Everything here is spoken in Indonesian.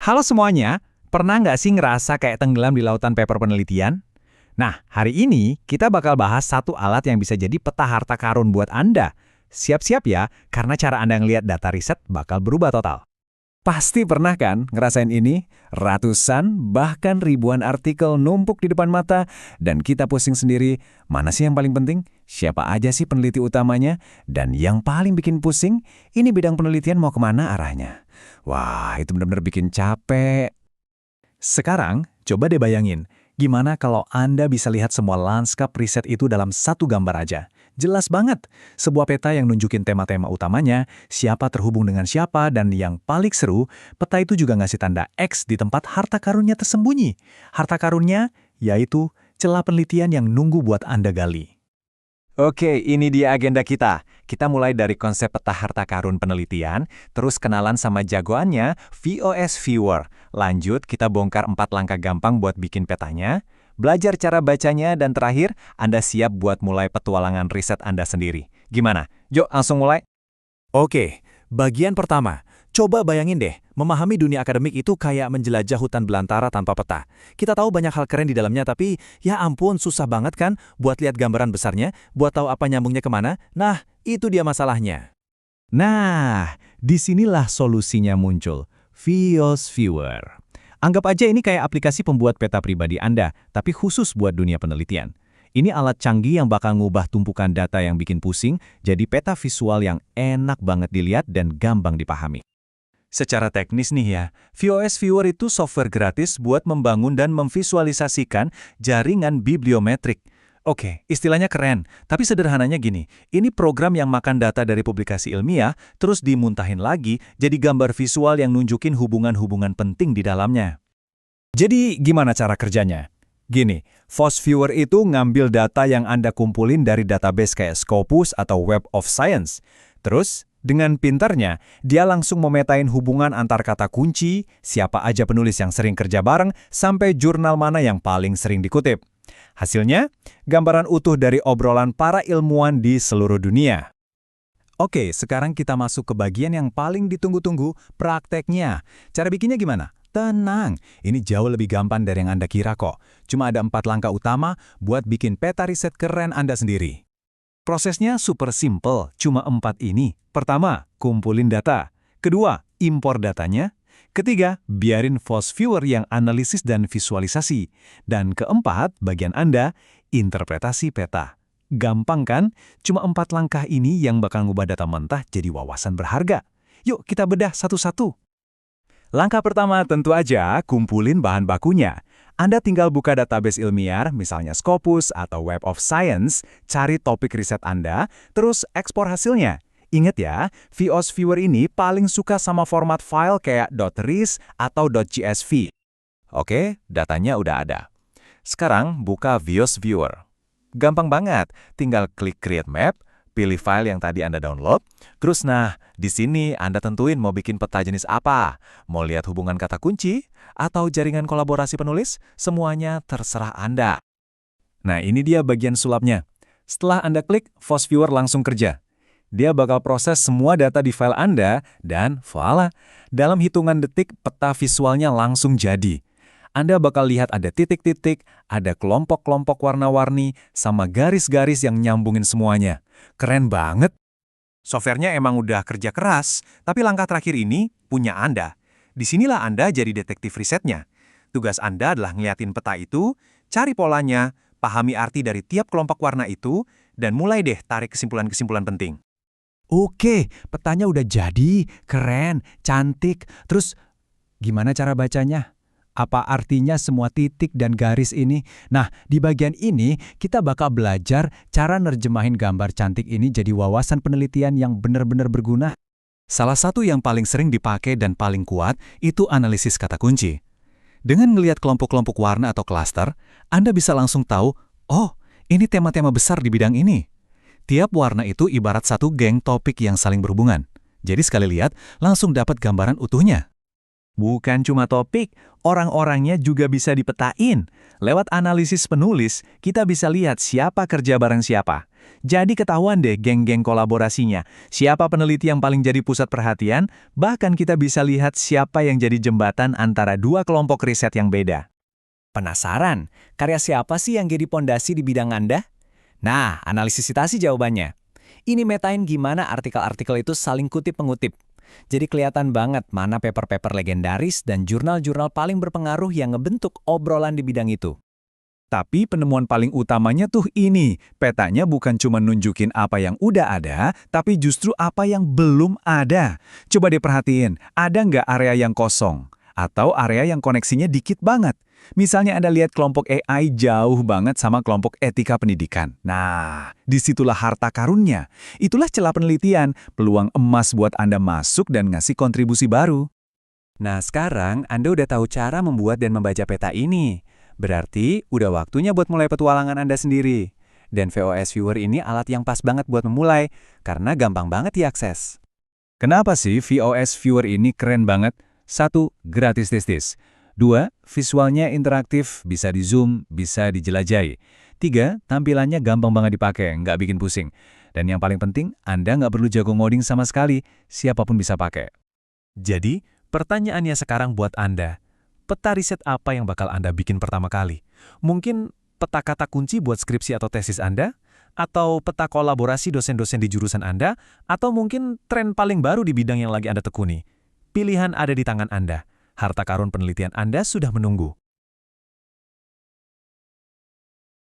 Halo semuanya, pernah nggak sih ngerasa kayak tenggelam di lautan paper penelitian? Nah, hari ini kita bakal bahas satu alat yang bisa jadi peta harta karun buat Anda. Siap-siap ya, karena cara Anda ngelihat data riset bakal berubah total. Pasti pernah kan ngerasain ini? Ratusan, bahkan ribuan artikel numpuk di depan mata, dan kita pusing sendiri, mana sih yang paling penting? Siapa aja sih peneliti utamanya? Dan yang paling bikin pusing, ini bidang penelitian mau kemana arahnya? Wah, itu benar-benar bikin capek. Sekarang, coba deh bayangin, gimana kalau Anda bisa lihat semua lanskap riset itu dalam satu gambar aja? Jelas banget, sebuah peta yang nunjukin tema-tema utamanya, siapa terhubung dengan siapa, dan yang paling seru, peta itu juga ngasih tanda X di tempat harta karunnya tersembunyi. Harta karunnya, yaitu celah penelitian yang nunggu buat Anda gali. Oke, ini dia agenda kita. Kita mulai dari konsep peta harta karun penelitian, terus kenalan sama jagoannya, VOS Viewer. Lanjut, kita bongkar 4 langkah gampang buat bikin petanya, belajar cara bacanya, dan terakhir, Anda siap buat mulai petualangan riset Anda sendiri. Gimana? Yuk, langsung mulai. Oke, bagian pertama. Coba bayangin deh, memahami dunia akademik itu kayak menjelajah hutan belantara tanpa peta. Kita tahu banyak hal keren di dalamnya, tapi ya ampun susah banget kan buat lihat gambaran besarnya, buat tahu apa nyambungnya kemana. Nah, itu dia masalahnya. Nah, disinilah solusinya muncul. VOS Viewer. Anggap aja ini kayak aplikasi pembuat peta pribadi Anda, tapi khusus buat dunia penelitian. Ini alat canggih yang bakal ngubah tumpukan data yang bikin pusing jadi peta visual yang enak banget dilihat dan gampang dipahami. Secara teknis nih ya, VOS Viewer itu software gratis buat membangun dan memvisualisasikan jaringan bibliometrik. Oke, istilahnya keren, tapi sederhananya gini, ini program yang makan data dari publikasi ilmiah, terus dimuntahin lagi jadi gambar visual yang nunjukin hubungan-hubungan penting di dalamnya. Jadi gimana cara kerjanya? Gini, VOS Viewer itu ngambil data yang Anda kumpulin dari database kayak Scopus atau Web of Science. Terus, dengan pintarnya, dia langsung memetain hubungan antar kata kunci, siapa aja penulis yang sering kerja bareng, sampai jurnal mana yang paling sering dikutip. Hasilnya, gambaran utuh dari obrolan para ilmuwan di seluruh dunia. Oke, sekarang kita masuk ke bagian yang paling ditunggu-tunggu, prakteknya. Cara bikinnya gimana? Tenang, ini jauh lebih gampang dari yang Anda kira kok. Cuma ada 4 langkah utama buat bikin peta riset keren Anda sendiri. Prosesnya super simple, cuma 4 ini. Pertama, kumpulin data. Kedua, impor datanya. Ketiga, biarin VOS Viewer yang analisis dan visualisasi. Dan keempat, bagian Anda, interpretasi peta. Gampang kan? Cuma 4 langkah ini yang bakal ngubah data mentah jadi wawasan berharga. Yuk kita bedah satu-satu. Langkah pertama tentu aja kumpulin bahan bakunya. Anda tinggal buka database ilmiah, misalnya Scopus atau Web of Science, cari topik riset Anda, terus ekspor hasilnya. Ingat ya, VOS Viewer ini paling suka sama format file kayak .ris atau .csv. Oke, datanya udah ada. Sekarang buka VOS Viewer. Gampang banget, tinggal klik Create Map, pilih file yang tadi Anda download, terus di sini Anda tentuin mau bikin peta jenis apa, mau lihat hubungan kata kunci, atau jaringan kolaborasi penulis, semuanya terserah Anda. Nah, ini dia bagian sulapnya. Setelah Anda klik, VOS Viewer langsung kerja. Dia bakal proses semua data di file Anda, dan voila, dalam hitungan detik peta visualnya langsung jadi. Anda bakal lihat ada titik-titik, ada kelompok-kelompok warna-warni, sama garis-garis yang nyambungin semuanya. Keren banget. Softwarenya emang udah kerja keras, tapi langkah terakhir ini punya Anda. Disinilah Anda jadi detektif risetnya. Tugas Anda adalah ngeliatin peta itu, cari polanya, pahami arti dari tiap kelompok warna itu, dan mulai deh tarik kesimpulan-kesimpulan penting. Oke, petanya udah jadi, keren, cantik. Terus, gimana cara bacanya? Apa artinya semua titik dan garis ini? Nah, di bagian ini kita bakal belajar cara nerjemahin gambar cantik ini jadi wawasan penelitian yang benar-benar berguna. Salah satu yang paling sering dipakai dan paling kuat itu analisis kata kunci. Dengan melihat kelompok-kelompok warna atau klaster, Anda bisa langsung tahu, oh, ini tema-tema besar di bidang ini. Tiap warna itu ibarat satu geng topik yang saling berhubungan. Jadi sekali lihat, langsung dapat gambaran utuhnya. Bukan cuma topik, orang-orangnya juga bisa dipetain. Lewat analisis penulis, kita bisa lihat siapa kerja bareng siapa. Jadi ketahuan deh geng-geng kolaborasinya. Siapa peneliti yang paling jadi pusat perhatian, bahkan kita bisa lihat siapa yang jadi jembatan antara dua kelompok riset yang beda. Penasaran? Karya siapa sih yang jadi pondasi di bidang Anda? Nah, analisis citasi jawabannya. Ini metain gimana artikel-artikel itu saling kutip-pengutip. Jadi kelihatan banget mana paper-paper legendaris dan jurnal-jurnal paling berpengaruh yang ngebentuk obrolan di bidang itu. Tapi penemuan paling utamanya tuh ini, petanya bukan cuma nunjukin apa yang udah ada, tapi justru apa yang belum ada. Coba diperhatiin, ada nggak area yang kosong? Atau area yang koneksinya dikit banget? Misalnya Anda lihat kelompok AI jauh banget sama kelompok etika pendidikan. Nah, disitulah harta karunnya. Itulah celah penelitian, peluang emas buat Anda masuk dan ngasih kontribusi baru. Nah, sekarang Anda udah tahu cara membuat dan membaca peta ini. Berarti udah waktunya buat mulai petualangan Anda sendiri. Dan VOS Viewer ini alat yang pas banget buat memulai, karena gampang banget diakses. Kenapa sih VOS Viewer ini keren banget? 1. Gratis tis-tis. 2. Visualnya interaktif, bisa di-zoom, bisa dijelajahi. 3. Tampilannya gampang banget dipakai, nggak bikin pusing. Dan yang paling penting, Anda nggak perlu jago ngoding sama sekali, siapapun bisa pakai. Jadi, pertanyaannya sekarang buat Anda, peta riset apa yang bakal Anda bikin pertama kali? Mungkin peta kata kunci buat skripsi atau tesis Anda? Atau peta kolaborasi dosen-dosen di jurusan Anda? Atau mungkin tren paling baru di bidang yang lagi Anda tekuni? Pilihan ada di tangan Anda. Harta karun penelitian Anda sudah menunggu.